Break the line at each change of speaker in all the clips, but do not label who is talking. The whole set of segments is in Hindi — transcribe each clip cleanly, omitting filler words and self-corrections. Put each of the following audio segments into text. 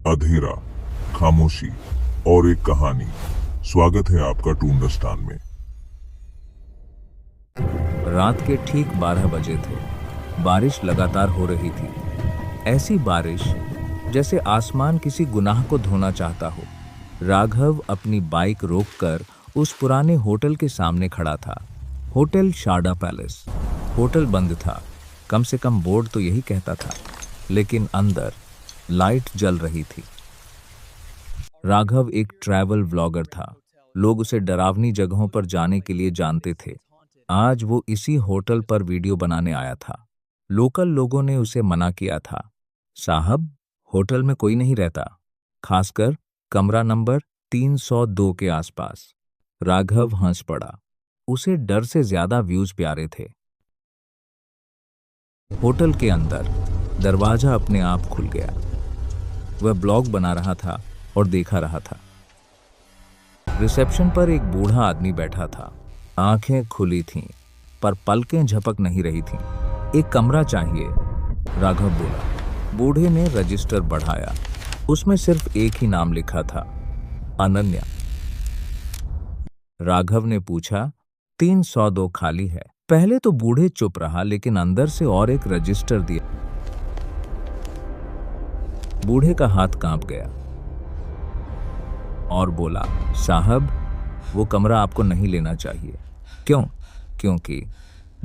अंधेरा, खामोशी और एक कहानी। स्वागत है आपका टूंडस्तान में।
रात के ठीक 12 बजे थे। बारिश लगातार हो रही थी। ऐसी बारिश जैसे आसमान किसी गुनाह को धोना चाहता हो। राघव अपनी बाइक रोककर उस पुराने होटल के सामने खड़ा था। Hotel Sharda palace. होटल बंद था, कम से कम बोर्ड तो यही कहता था, लेकिन अंदर लाइट जल रही थी। राघव एक ट्रैवल व्लॉगर था। लोग उसे डरावनी जगहों पर जाने के लिए जानते थे। आज वो इसी होटल पर वीडियो बनाने आया था। लोकल लोगों ने उसे मना किया था, साहब, होटल में कोई नहीं रहता, खासकर कमरा नंबर 302 के आसपास। राघव हंस पड़ा। उसे डर से ज्यादा व्यूज प्यारे थे। होटल के अंदर दरवाजा अपने आप खुल गया। वह ब्लॉग बना रहा था और देखा रहा था। रिसेप्शन पर एक बूढ़ा आदमी बैठा था। आंखें खुली थीं, पर पलकें झपक नहीं रही थीं। एक कमरा चाहिए, राघव बोला। बूढ़े ने रजिस्टर बढ़ाया। उसमें सिर्फ एक ही नाम लिखा था, अनन्या। राघव ने पूछा, 302 खाली है। पहले तो बूढ़े चुप रहा, लेकिन अंदर से और एक रजिस्टर दिया। बूढ़े का हाथ कांप गया और बोला, साहब, वो कमरा आपको नहीं लेना चाहिए। क्यों? क्योंकि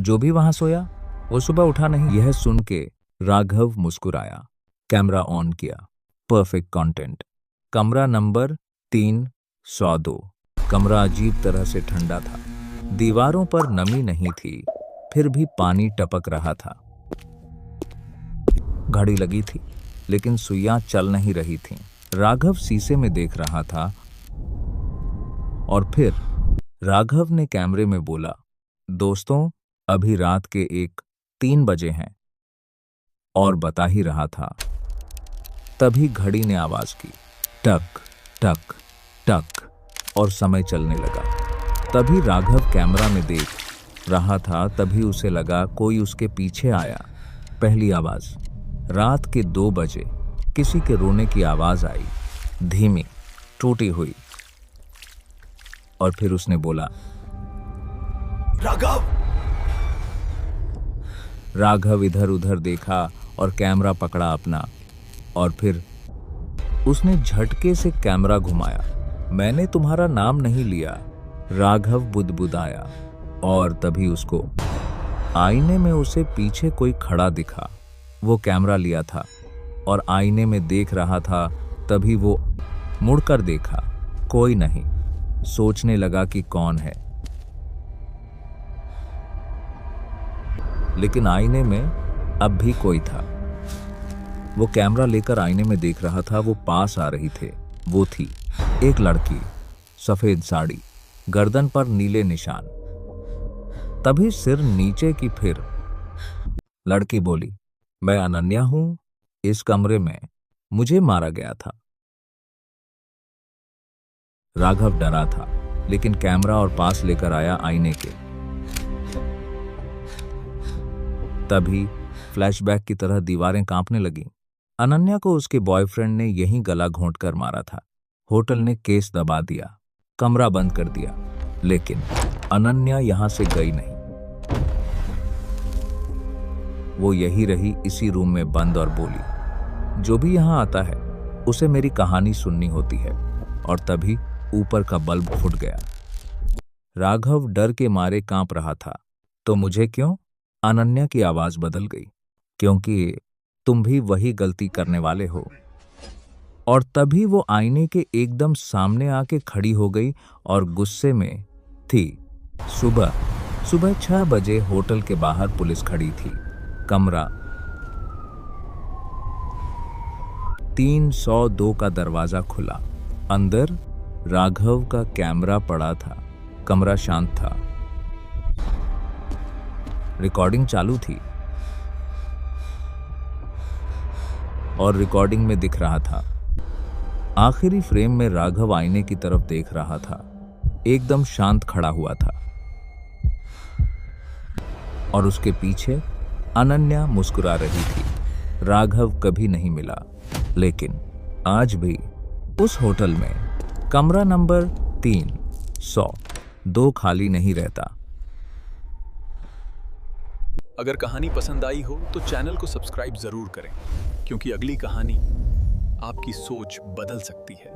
जो भी वहां सोया वो सुबह उठा नहीं। यह सुन के राघव मुस्कुराया। कैमरा ऑन किया। Perfect content. कमरा नंबर 302। कमरा अजीब तरह से ठंडा था। दीवारों पर नमी नहीं थी, फिर भी पानी टपक रहा था। घड़ी लगी थी, लेकिन सुइयां चल नहीं रही थीं। राघव शीशे में देख रहा था और फिर राघव ने कैमरे में बोला, दोस्तों, अभी रात के 3 बजे हैं। और बता ही रहा था। तभी घड़ी ने आवाज की, टक टक टक, और समय चलने लगा। तभी राघव कैमरा में देख रहा था। तभी उसे लगा कोई उसके पीछे आया। पहली आवाज, रात के 2 बजे किसी के रोने की आवाज आई, धीमी, टूटी हुई। और फिर उसने बोला, राघव। राघव इधर उधर देखा और कैमरा पकड़ा अपना। और फिर उसने झटके से कैमरा घुमाया। मैंने तुम्हारा नाम नहीं लिया, राघव बुदबुदाया। और तभी उसको आईने में उसे पीछे कोई खड़ा दिखा। वो कैमरा लिया था और आईने में देख रहा था। तभी वो मुड़कर देखा, कोई नहीं। सोचने लगा कि कौन है, लेकिन आईने में अब भी कोई था। वो कैमरा लेकर आईने में देख रहा था। वो पास आ रही थे। वो थी एक लड़की, सफेद साड़ी, गर्दन पर नीले निशान। तभी सिर नीचे की। फिर लड़की बोली, मैं अनन्या हूं। इस कमरे में मुझे मारा गया था। राघव डरा था, लेकिन कैमरा और पास लेकर आया आईने के। तभी फ्लैशबैक की तरह दीवारें कांपने लगीं। अनन्या को उसके बॉयफ्रेंड ने यहीं गला घोंटकर मारा था। होटल ने केस दबा दिया, कमरा बंद कर दिया, लेकिन अनन्या यहां से गई नहीं। वो यही रही, इसी रूम में बंद, और बोली, जो भी यहां आता है उसे मेरी कहानी सुननी होती है। और तभी ऊपर का बल्ब फूट गया। राघव डर के मारे कांप रहा था। तो मुझे क्यों? अनन्या की आवाज बदल गई, क्योंकि तुम भी वही गलती करने वाले हो। और तभी वो आईने के एकदम सामने आके खड़ी हो गई और गुस्से में थी। सुबह 6 बजे होटल के बाहर पुलिस खड़ी थी। कमरा 302 का दरवाजा खुला। अंदर राघव का कैमरा पड़ा था। कमरा शांत था। रिकॉर्डिंग चालू थी और रिकॉर्डिंग में दिख रहा था। आखिरी फ्रेम में राघव आईने की तरफ देख रहा था। एकदम शांत खड़ा हुआ था और उसके पीछे अनन्या मुस्कुरा रही थी। राघव कभी नहीं मिला, लेकिन आज भी उस होटल में कमरा नंबर 302 खाली नहीं रहता।
अगर कहानी पसंद आई हो तो चैनल को सब्सक्राइब जरूर करें, क्योंकि अगली कहानी आपकी सोच बदल सकती है।